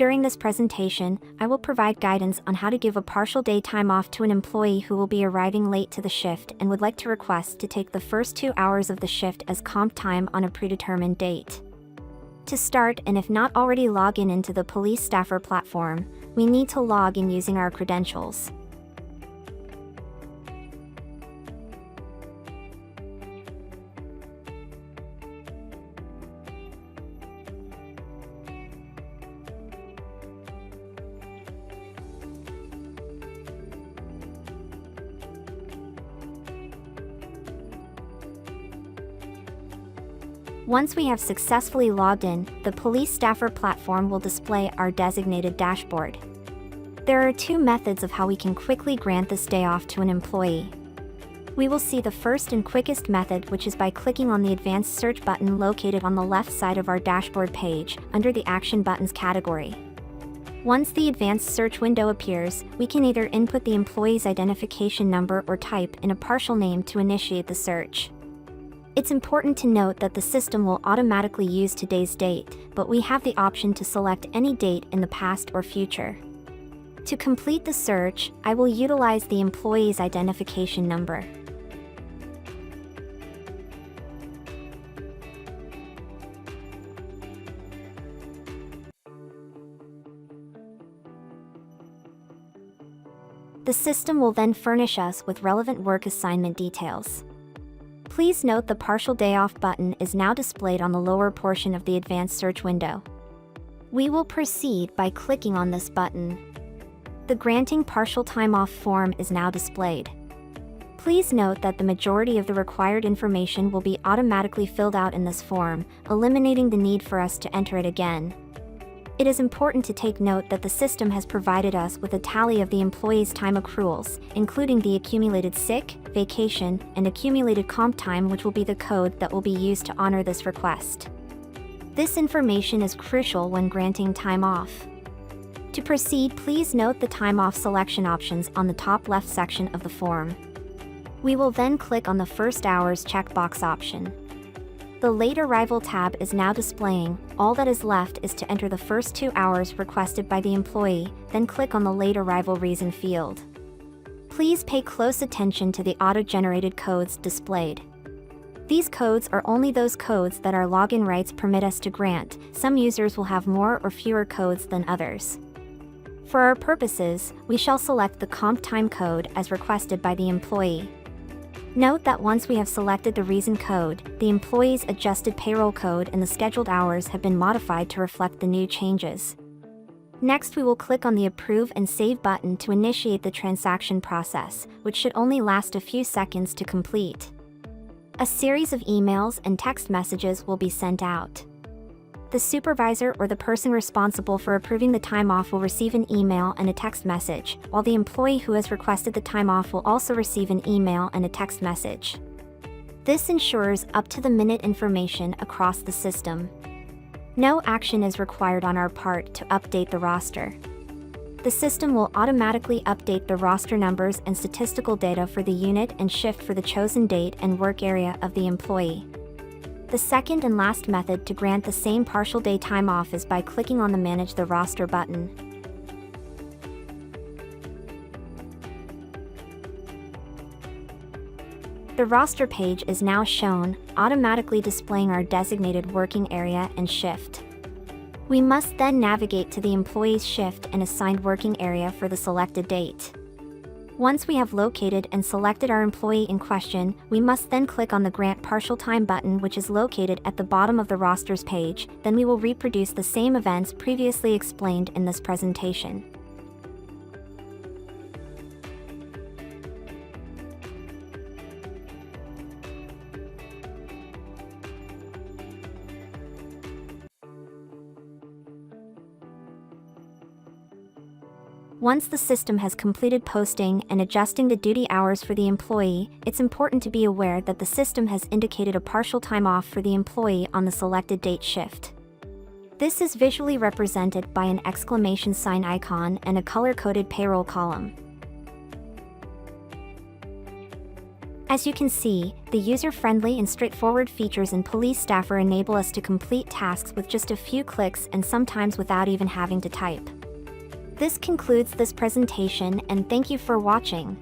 During this presentation, I will provide guidance on how to give a partial day time off to an employee who will be arriving late to the shift and would like to request to take the first 2 hours of the shift as comp time on a predetermined date. To start, and if not already log in into the Police Staffer platform, we need to log in using our credentials. Once we have successfully logged in, the Police Staffer platform will display our designated dashboard. There are 2 methods of how we can quickly grant this day off to an employee. We will see the first and quickest method, which is by clicking on the Advanced Search button located on the left side of our dashboard page, under the Action Buttons category. Once the Advanced Search window appears, we can either input the employee's identification number or type in a partial name to initiate the search. It's important to note that the system will automatically use today's date, but we have the option to select any date in the past or future. To complete the search, I will utilize the employee's identification number. The system will then furnish us with relevant work assignment details. Please note the Partial Day Off button is now displayed on the lower portion of the Advanced Search window. We will proceed by clicking on this button. The Granting Partial Time Off form is now displayed. Please note that the majority of the required information will be automatically filled out in this form, eliminating the need for us to enter it again. It is important to take note that the system has provided us with a tally of the employee's time accruals, including the accumulated sick, vacation, and accumulated comp time, which will be the code that will be used to honor this request. This information is crucial when granting time off. To proceed, please note the time off selection options on the top left section of the form. We will then click on the First Hours checkbox option. The Late Arrival tab is now displaying. All that is left is to enter the first 2 hours requested by the employee, then click on the Late Arrival reason field. Please pay close attention to the auto-generated codes displayed. These codes are only those codes that our login rights permit us to grant. Some users will have more or fewer codes than others. For our purposes, we shall select the comp time code as requested by the employee. Note that once we have selected the reason code, the employee's adjusted payroll code and the scheduled hours have been modified to reflect the new changes. Next, we will click on the Approve and Save button to initiate the transaction process, which should only last a few seconds to complete. A series of emails and text messages will be sent out. The supervisor or the person responsible for approving the time off will receive an email and a text message, while the employee who has requested the time off will also receive an email and a text message. This ensures up-to-the-minute information across the system. No action is required on our part to update the roster. The system will automatically update the roster numbers and statistical data for the unit and shift for the chosen date and work area of the employee. The second and last method to grant the same partial day time off is by clicking on the Manage the Roster button. The roster page is now shown, automatically displaying our designated working area and shift. We must then navigate to the employee's shift and assigned working area for the selected date. Once we have located and selected our employee in question, we must then click on the Grant Partial Time button, which is located at the bottom of the rosters page. Then we will reproduce the same events previously explained in this presentation. Once the system has completed posting and adjusting the duty hours for the employee, it's important to be aware that the system has indicated a partial time off for the employee on the selected date shift. This is visually represented by an exclamation sign icon and a color-coded payroll column. As you can see, the user-friendly and straightforward features in Police Staffer enable us to complete tasks with just a few clicks and sometimes without even having to type. This concludes this presentation, and thank you for watching.